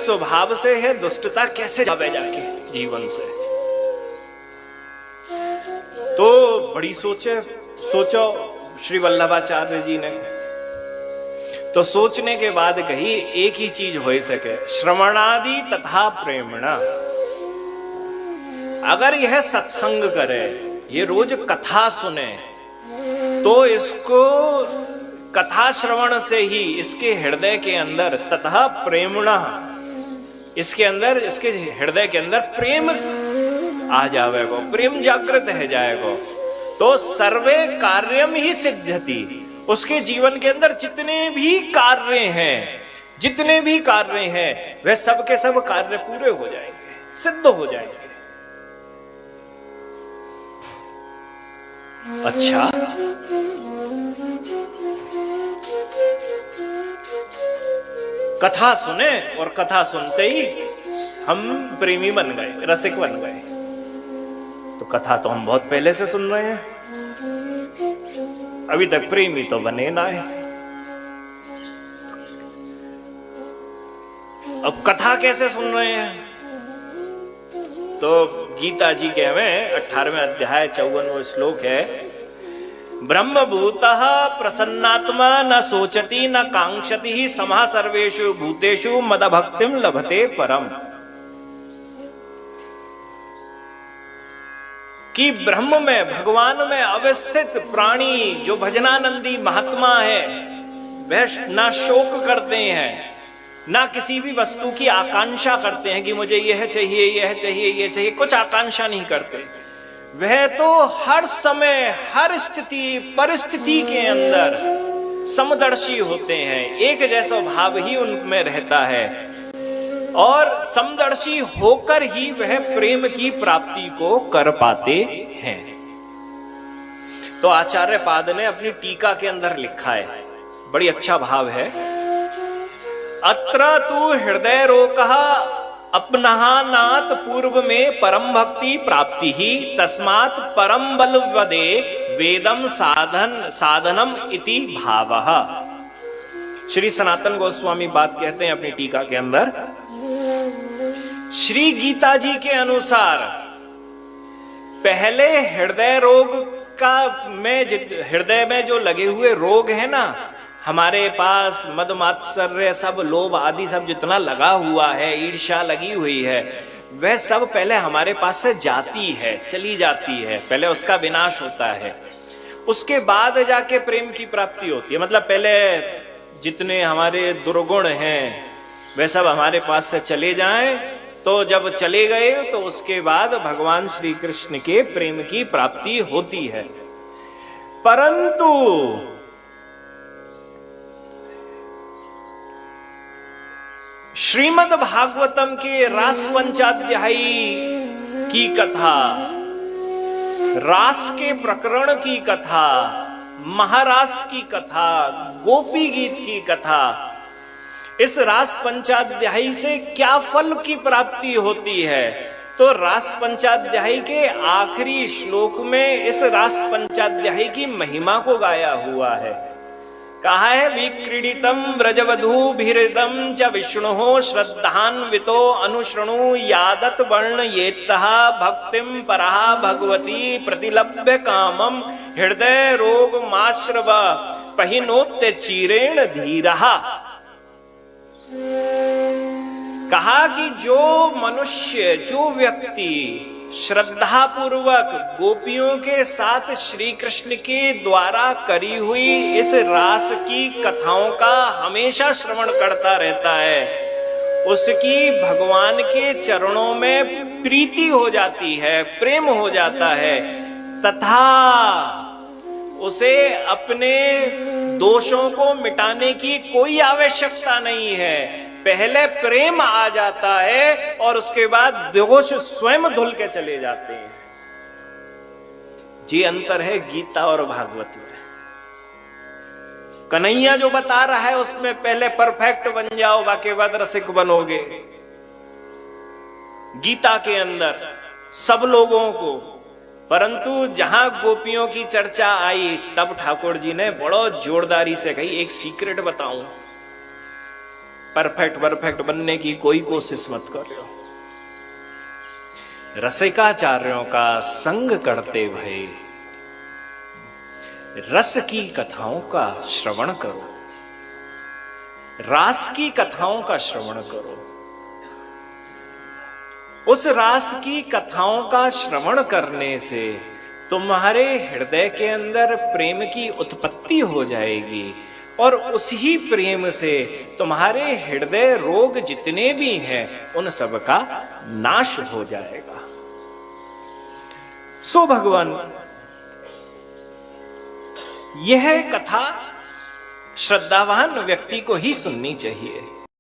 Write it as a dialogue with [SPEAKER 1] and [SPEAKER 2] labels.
[SPEAKER 1] इस स्वभाव से है, दुष्टता कैसे जावे जाके जीवन से। तो बड़ी सोचो श्री वल्लभाचार्य जी ने, तो सोचने के बाद कही एक ही चीज हो सके, श्रवणादि तथा प्रेमणा। अगर यह सत्संग करे, ये रोज कथा सुने, तो इसको कथा श्रवण से ही इसके हृदय के अंदर तथा प्रेमणा, इसके अंदर, इसके हृदय के अंदर प्रेम आ जाएगा, प्रेम जागृत है जाएगा। तो सर्वे कार्यम ही सिद्ध्यति, उसके जीवन के अंदर जितने भी कार्य हैं वह सब के सब कार्य पूरे हो जाएंगे, सिद्ध हो जाएंगे। अच्छा, कथा सुने और कथा सुनते ही हम प्रेमी बन गए, रसिक बन गए। तो कथा तो हम बहुत पहले से सुन रहे हैं, अभी तक प्रेमी तो बने ना है। अब कथा कैसे सुन रहे हैं? तो गीता जी के हमें 18वें अध्याय 54वां श्लोक है, ब्रह्मभूतः प्रसन्नात्मा न सोचति न कांक्षति समः सर्वेषु भूतेषु मदभक्तिं लभते परम। कि ब्रह्म में, भगवान में अवस्थित प्राणी जो भजनानंदी महात्मा है, वह ना शोक करते हैं, ना किसी भी वस्तु की आकांक्षा करते हैं कि मुझे यह चाहिए, यह चाहिए, यह चाहिए, कुछ आकांक्षा नहीं करते। वह तो हर समय, हर स्थिति परिस्थिति के अंदर समदर्शी होते हैं, एक जैसा भाव ही उनमें रहता है, और समदर्शी होकर ही वह प्रेम की प्राप्ति को कर पाते हैं। तो आचार्य पाद ने अपनी टीका के अंदर लिखा है, बड़ी अच्छा भाव है, अत्र तु हृदय रोकः अपनहानात् पूर्व में परम भक्ति प्राप्ति ही तस्मात् परम बल वदे वेदम साधनम इति भावः। श्री सनातन गोस्वामी बात कहते हैं अपनी टीका के अंदर, श्री गीता जी के अनुसार पहले हृदय रोग का हृदय में जो लगे हुए रोग है ना, हमारे पास मद मात्सर्य सब, लोभ आदि सब जितना लगा हुआ है, ईर्ष्या लगी हुई है, वह सब पहले हमारे पास से जाती है, चली जाती है, पहले उसका विनाश होता है, उसके बाद जाके प्रेम की प्राप्ति होती है। मतलब पहले जितने हमारे दुर्गुण हैं वे सब हमारे पास से चले जाएं, तो जब चले गए तो उसके बाद भगवान श्री कृष्ण के प्रेम की प्राप्ति होती है। परंतु श्रीमद् भागवतम के रास पंचाध्यायी की कथा, रास के प्रकरण की कथा, महारास की कथा, गोपी गीत की कथा, इस रास पंचाध्यायी से क्या फल की प्राप्ति होती है? तो रास पंचाध्यायी के आखिरी श्लोक में इस रास पंचाध्यायी की महिमा को गाया हुआ है। कहा है, विक्रीडितम व्रजवधूभिर्दम च विष्णुः श्रद्धान्वितो अनुशृणु यादत वर्ण येत्तः भक्तिम परः भगवती प्रतिलभ्य कामम हृदय रोग माश्रव पहिनोत्य चीरेण धीरः। कहा कि जो मनुष्य, जो व्यक्ति श्रद्धा पूर्वक गोपियों के साथ श्री कृष्ण के द्वारा करी हुई इस रास की कथाओं का हमेशा श्रवण करता रहता है, उसकी भगवान के चरणों में प्रीति हो जाती है, प्रेम हो जाता है, तथा उसे अपने दोषों को मिटाने की कोई आवश्यकता नहीं है, पहले प्रेम आ जाता है और उसके बाद दोष स्वयं धुल के चले जाते हैं। ये अंतर है गीता और भागवत में। कन्हैया जो बता रहा है उसमें पहले परफेक्ट बन जाओ, बाकी बाद रसिक बनोगे। गीता के अंदर सब लोगों को, परंतु जहां गोपियों की चर्चा आई तब ठाकुर जी ने बड़ो जोरदारी से कही, एक सीक्रेट बताऊं, परफेक्ट बनने की कोई कोशिश मत करो। रसिकाचार्यों का संग करते भय रस की कथाओं का श्रवण करो, रास की कथाओं का श्रवण करो। उस रास की कथाओं का श्रवण करने से तुम्हारे हृदय के अंदर प्रेम की उत्पत्ति हो जाएगी और उसी प्रेम से तुम्हारे हृदय रोग जितने भी हैं उन सब का नाश हो जाएगा। सो भगवान, यह कथा श्रद्धावान व्यक्ति को ही सुननी चाहिए।